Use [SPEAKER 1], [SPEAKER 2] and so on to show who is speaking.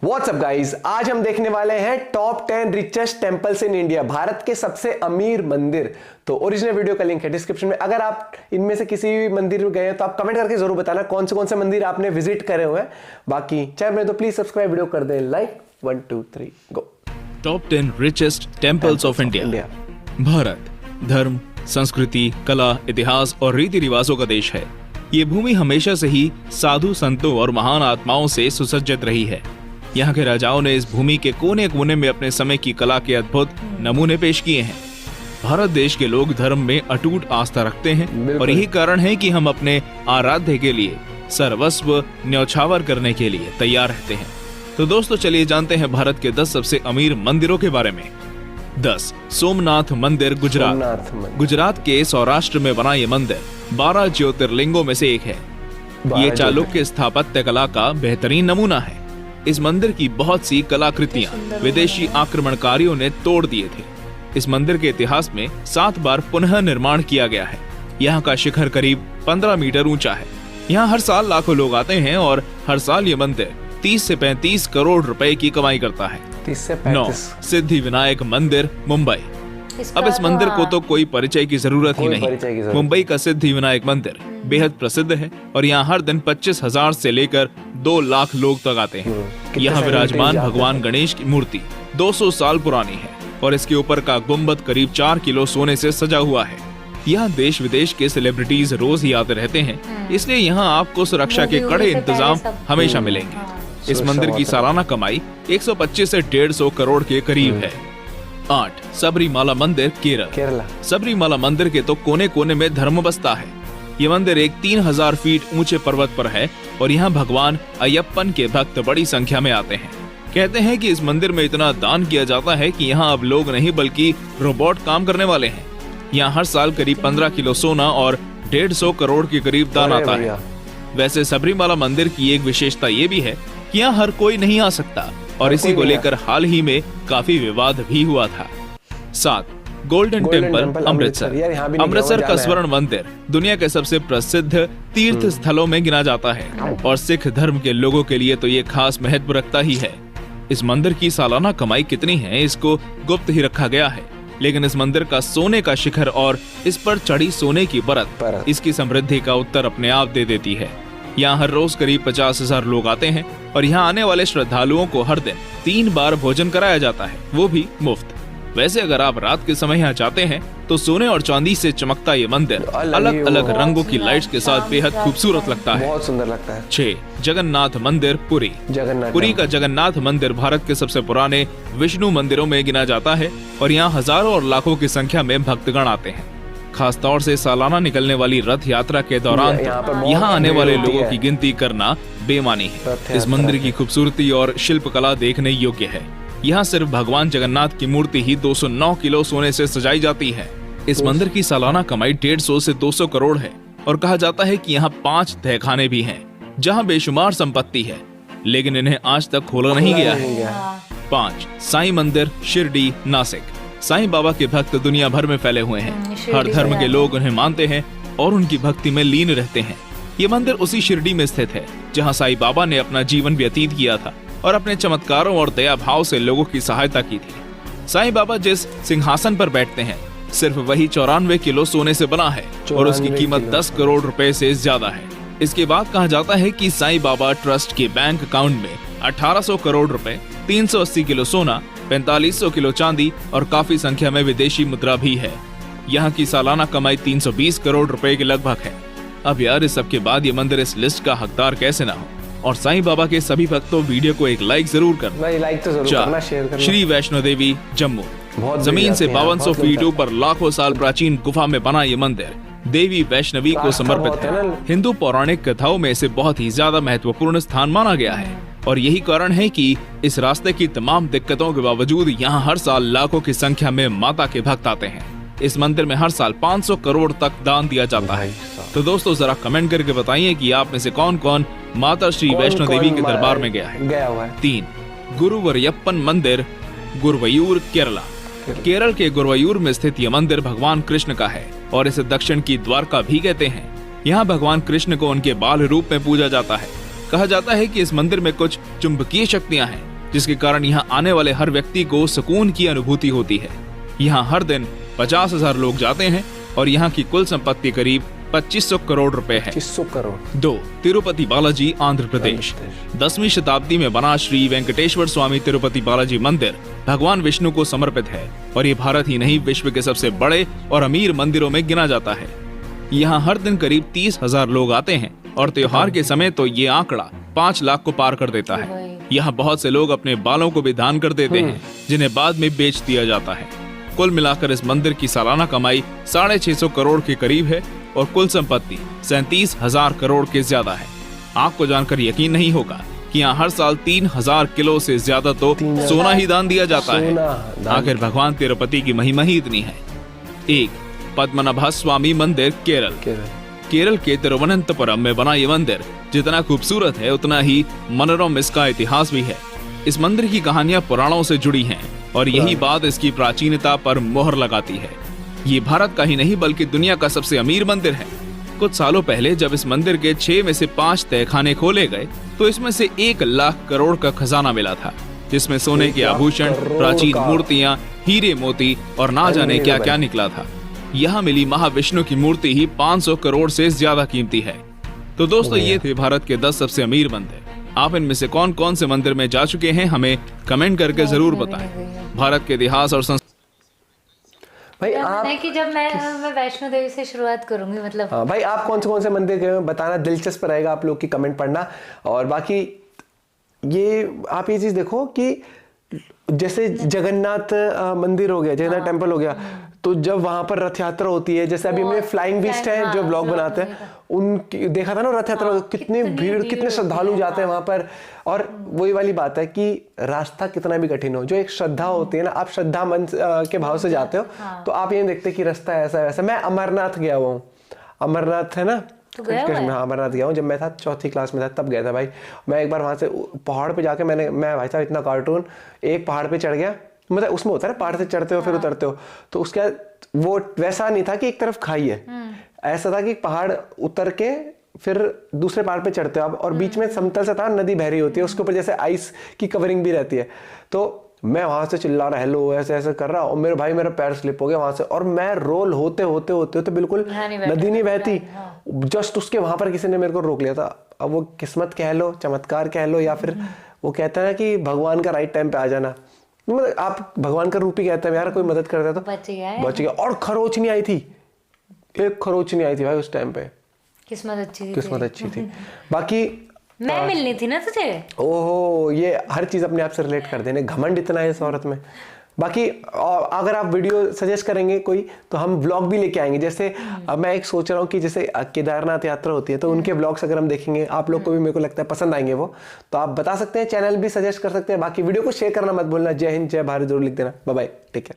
[SPEAKER 1] WhatsApp guys, आज हम देखने वाले हैं top 10 richest temples in India, Bharat के सबसे अमीर मंदिर। तो ओरिजिनल वीडियो का लिंक है डिस्क्रिप्शन में। अगर आप इनमें से किसी भी मंदिर में गए हैं तो आप कमेंट करके जरूर बताना कौन से मंदिर आपने विजिट करे हुए हैं। बाकी चैनल में तो प्लीज सब्सक्राइब, वीडियो कर दें like. 1 2 3 go.
[SPEAKER 2] Top 10 richest temples of India. Bharat धर्म, संस्कृति, कला, इतिहास और रीति रिवाजों का देश है। ये भूमि हमेशा से ही साधु संतों और महान आत्माओं से सुसज्जित रही है। यहाँ के राजाओं ने इस भूमि के कोने कोने में अपने समय की कला के अद्भुत नमूने पेश किए हैं। भारत देश के लोग धर्म में अटूट आस्था रखते हैं और यही कारण है कि हम अपने आराध्य के लिए सर्वस्व न्यौछावर करने के लिए तैयार रहते हैं। तो दोस्तों चलिए जानते हैं भारत के 10 सबसे अमीर मंदिरों के बारे में। 10 सोमनाथ मंदिर, गुजरात। गुजरात के सौराष्ट्र में बना ये मंदिर 12 ज्योतिर्लिंगों में से एक है। ये चालुक्य स्थापत्य कला का बेहतरीन नमूना है। इस मंदिर की बहुत सी कलाकृतियां विदेशी आक्रमणकारियों ने तोड़ दिए थे। इस मंदिर के इतिहास में 7 बार पुनः निर्माण किया गया है। यहाँ का शिखर करीब 15 मीटर ऊंचा है। यहाँ हर साल लाखों लोग आते हैं और हर साल ये मंदिर 30 से 35 करोड़ रुपए की कमाई करता है।
[SPEAKER 1] 30 से 35।
[SPEAKER 2] सिद्धि विनायक मंदिर, मुंबई। अब इस मंदिर को तो कोई परिचय की जरूरत ही नहीं। मुंबई का सिद्धि विनायक मंदिर बेहद प्रसिद्ध है और यहाँ हर दिन 25,000 से लेकर 2 लाख लोग तक आते हैं। यहाँ विराजमान भगवान गणेश की मूर्ति 200 साल पुरानी है और इसके ऊपर का गुम्बद करीब 4 किलो सोने से सजा हुआ है। यहाँ देश विदेश के सेलिब्रिटीज रोज ही आते रहते हैं, इसलिए यहाँ आपको सुरक्षा के कड़े इंतजाम हमेशा मिलेंगे। इस मंदिर की सालाना कमाई 125 से 150 करोड़ के करीब है। 8 सबरीमाला मंदिर, केरल। सबरीमाला मंदिर के तो कोने कोने में धर्म बसता है। ये मंदिर एक 3000 फीट ऊंचे पर्वत पर है और यहाँ भगवान अयप्पन के भक्त बड़ी संख्या में आते हैं। कहते हैं कि इस मंदिर में इतना दान किया जाता है कि यहाँ अब लोग नहीं बल्कि रोबोट काम करने वाले हैं। यहाँ हर साल करीब 15 किलो सोना और 150 करोड़ के करीब दान आता है। वैसे सबरीमाला मंदिर की एक विशेषता ये भी है कि यहाँ हर कोई नहीं आ सकता और इसी को लेकर हाल ही में काफी विवाद भी हुआ था। 7 गोल्डन टेम्पल, अमृतसर। अमृतसर का स्वर्ण मंदिर दुनिया के सबसे प्रसिद्ध तीर्थ स्थलों में गिना जाता है और सिख धर्म के लोगों के लिए तो ये खास महत्व रखता ही है। इस मंदिर की सालाना कमाई कितनी है इसको गुप्त ही रखा गया है, लेकिन इस मंदिर का सोने का शिखर और इस पर चढ़ी सोने की परत इसकी समृद्धि का उत्तर अपने आप दे देती है। यहाँ हर रोज करीब 50,000 लोग आते हैं और यहाँ आने वाले श्रद्धालुओं को हर दिन 3 बार भोजन कराया जाता है, वो भी मुफ्त। वैसे अगर आप रात के समय यहाँ जाते हैं तो सोने और चांदी से चमकता ये मंदिर अलग अलग रंगों की लाइट्स के साथ बेहद खूबसूरत लगता है।
[SPEAKER 1] बहुत सुंदर लगता है।
[SPEAKER 2] 6 जगन्नाथ मंदिर, पुरी। पुरी का जगन्नाथ मंदिर भारत के सबसे पुराने विष्णु मंदिरों में गिना जाता है और यहाँ हजारों और लाखों की संख्या में भक्तगण आते हैं। खास तौर से सालाना निकलने वाली रथ यात्रा के दौरान यहाँ आने वाले लोगों की गिनती करना बेमानी है। इस मंदिर की खूबसूरती और शिल्पकला देखने योग्य है। यहाँ सिर्फ भगवान जगन्नाथ की मूर्ति ही 209 किलो सोने से सजाई जाती है। इस मंदिर की सालाना कमाई 150 से 200 करोड़ है और कहा जाता है कि यहाँ 5 तहखाने भी हैं, जहाँ बेशुमार संपत्ति है, लेकिन इन्हें आज तक खोला नहीं गया है। 5 साईं मंदिर, शिरडी, नासिक। साईं बाबा के भक्त दुनिया भर में फैले हुए हैं। हर धर्म के लोग उन्हें मानते हैं और उनकी भक्ति में लीन रहते हैं। ये मंदिर उसी शिरडी में स्थित है जहाँ साईं बाबा ने अपना जीवन व्यतीत किया था और अपने चमत्कारों और दया भाव से लोगों की सहायता की थी। साईं बाबा जिस सिंहासन पर बैठते हैं सिर्फ वही 94 किलो सोने से बना है और उसकी कीमत 10 करोड़ रुपए से ज्यादा है। इसके बाद कहा जाता है कि साईं बाबा ट्रस्ट के बैंक अकाउंट में 1800 करोड़ रुपए, 380 किलो सोना, 4500 किलो चांदी और काफी संख्या में विदेशी मुद्रा भी है। यहाँ की सालाना कमाई 320 करोड़ रुपए के लगभग है। अब यार इस सब के बाद ये मंदिर इस लिस्ट का हकदार कैसे ना हो। और साईं बाबा के सभी भक्तों वीडियो को एक लाइक जरूर करना।
[SPEAKER 1] लाइक तो जरूर करना, शेयर करना।
[SPEAKER 2] श्री वैष्णो देवी, जम्मू। जमीन से 5200 फीट ऊपर लाखों साल प्राचीन गुफा में बना ये मंदिर देवी वैष्णवी को समर्पित है। हिंदू पौराणिक कथाओं में इसे बहुत ही ज्यादा महत्वपूर्ण स्थान माना गया है और यही कारण है कि इस रास्ते की तमाम दिक्कतों के बावजूद यहाँ हर साल लाखों की संख्या में माता के भक्त आते हैं। इस मंदिर में हर साल 500 करोड़ तक दान दिया जाता है। तो दोस्तों जरा कमेंट करके बताइए कि आप में से कौन कौन माता श्री वैष्णो देवी के दरबार में गया है। 3 गुरुवरयप्पन मंदिर, गुरुवयूर, केरला। केरल के गुरुवयूर में स्थित यह मंदिर भगवान कृष्ण का है और इसे दक्षिण की द्वारका भी कहते हैं। यहाँ भगवान कृष्ण को उनके बाल रूप में पूजा जाता है। कहा जाता है कि इस मंदिर में कुछ चुंबकीय शक्तियां हैं, जिसके कारण यहाँ आने वाले हर व्यक्ति को सुकून की अनुभूति होती है। यहाँ हर दिन 50,000 लोग जाते हैं और यहाँ की कुल संपत्ति करीब 2500 करोड़ रुपए है।
[SPEAKER 1] 2500 करोड़।
[SPEAKER 2] 2. तिरुपति बालाजी, आंध्र प्रदेश। 10वीं शताब्दी में बना श्री वेंकटेश्वर स्वामी तिरुपति बालाजी मंदिर भगवान विष्णु को समर्पित है और ये भारत ही नहीं विश्व के सबसे बड़े और अमीर मंदिरों में गिना जाता है। यहाँ हर दिन करीब 30,000 लोग आते हैं और त्योहार के समय तो ये आंकड़ा 5 लाख को पार कर देता है। यहाँ बहुत से लोग अपने बालों को भी दान कर देते हैं, जिन्हें बाद में बेच दिया जाता है। कुल मिलाकर इस मंदिर की सालाना कमाई 650 करोड़ के करीब है और कुल संपत्ति 37,000 करोड़ के ज्यादा है। आपको जानकर यकीन नहीं होगा कि यहाँ हर साल 3,000 किलो से ज्यादा तो सोना ही दान दिया जाता है। आखिर भगवान तिरुपति की महिमा ही इतनी है। 1. पद्मनाभ स्वामी मंदिर, केरल के तिरुवनंतपुरम में बना ये मंदिर जितना खूबसूरत है उतना ही मनोरम इसका इतिहास भी है। इस मंदिर की कहानियां पुराणों से जुड़ी हैं और यही बात इसकी प्राचीनता पर मोहर लगाती है। ये भारत का ही नहीं बल्कि दुनिया का सबसे अमीर मंदिर है। कुछ सालों पहले जब इस मंदिर के 6 में से 5 तहखाने खोले गए तो इसमें से 1 लाख करोड़ का खजाना मिला था, जिसमें सोने के आभूषण, प्राचीन मूर्तियां, हीरे मोती और ना जाने क्या क्या निकला था। यहाँ मिली महाविष्णु की मूर्ति ही 500 करोड़ से ज्यादा कीमती है। तो दोस्तों, ये थे भारत के 10 सबसे अमीर मंदिर। आप इनमें से कौन कौन से मंदिर में जा चुके हैं हमें कमेंट करके जरूर बताएं। भारत के इतिहास और
[SPEAKER 1] भाई आप
[SPEAKER 3] कि जब मैं वैष्णो देवी से शुरुआत करूंगी, मतलब
[SPEAKER 1] हाँ भाई, आप कौन से मंदिर गए बताना, दिलचस्प रहेगा आप लोग की कमेंट पढ़ना। और बाकी ये आप ये चीज देखो कि जैसे जगन्नाथ मंदिर हो गया, जगन्नाथ टेम्पल हो गया, तो जब वहां पर रथ यात्रा होती है, जैसे अभी हमने फ्लाइंग बीस्ट है जो ब्लॉग बनाते हैं, उनकी देखा था ना रथ यात्रा, कितनी भीड़, कितने श्रद्धालु जाते हैं वहां पर। और वही वाली बात है कि रास्ता कितना भी कठिन हो, जो एक श्रद्धा होती है ना, आप श्रद्धा मन के भाव से जाते हो तो आप ये देखते कि रास्ता ऐसा वैसा। मैं अमरनाथ गया हुआ हूँ, अमरनाथ है ना, अमरनाथ गया हूँ। जब मैं था 4th क्लास में था तब गया था भाई। मैं एक बार वहां से पहाड़ पे जाके मैं भाई साहब इतना कार्टून, एक पहाड़ पे चढ़ गया, मतलब उसमें होता है ना पहाड़ से चढ़ते हो फिर उतरते हो, तो उसके बाद वो वैसा नहीं था कि एक तरफ खाई है, ऐसा था कि पहाड़ उतर के फिर दूसरे पहाड़ पे चढ़ते हो आप, और बीच में समतल सा था, नदी बह रही होती है, उसके ऊपर जैसे आइस की कवरिंग भी रहती है। तो मैं वहां से चिल्ला रहा हेलो ऐसे ऐसे कर रहा, और मेरा पैर स्लिप हो गया वहां से, और मैं रोल होते होते होते होते बिल्कुल नदी नहीं बहती, जस्ट उसके वहां पर किसी ने मेरे को रोक लिया था। अब वो किस्मत कह लो, चमत्कार कह लो, या फिर वो कहता है ना कि भगवान का राइट टाइम पे आ जाना, मतलब आप भगवान का रूप ही कहते हैं यार, कोई मदद करता तो बच गया। और खरोच नहीं आई थी, एक खरोच नहीं आई थी भाई उस टाइम पे, किस्मत अच्छी थी। बाकी
[SPEAKER 3] मैं मिलनी थी ना तुझे।
[SPEAKER 1] ओहो, ये हर चीज अपने आप से रिलेट कर देने, घमंड इतना है इस औरत में। बाकी अगर आप वीडियो सजेस्ट करेंगे कोई तो हम व्लॉग भी लेके आएंगे। जैसे अब मैं एक सोच रहा हूँ कि जैसे केदारनाथ यात्रा होती है तो उनके व्लॉग्स अगर हम देखेंगे, आप लोग को भी मेरे को लगता है पसंद आएंगे वो, तो आप बता सकते हैं, चैनल भी सजेस्ट कर सकते हैं। बाकी वीडियो को शेयर करना मत भूलना। जय हिंद, जय भारत जरूर लिख देना। Bye bye, take care.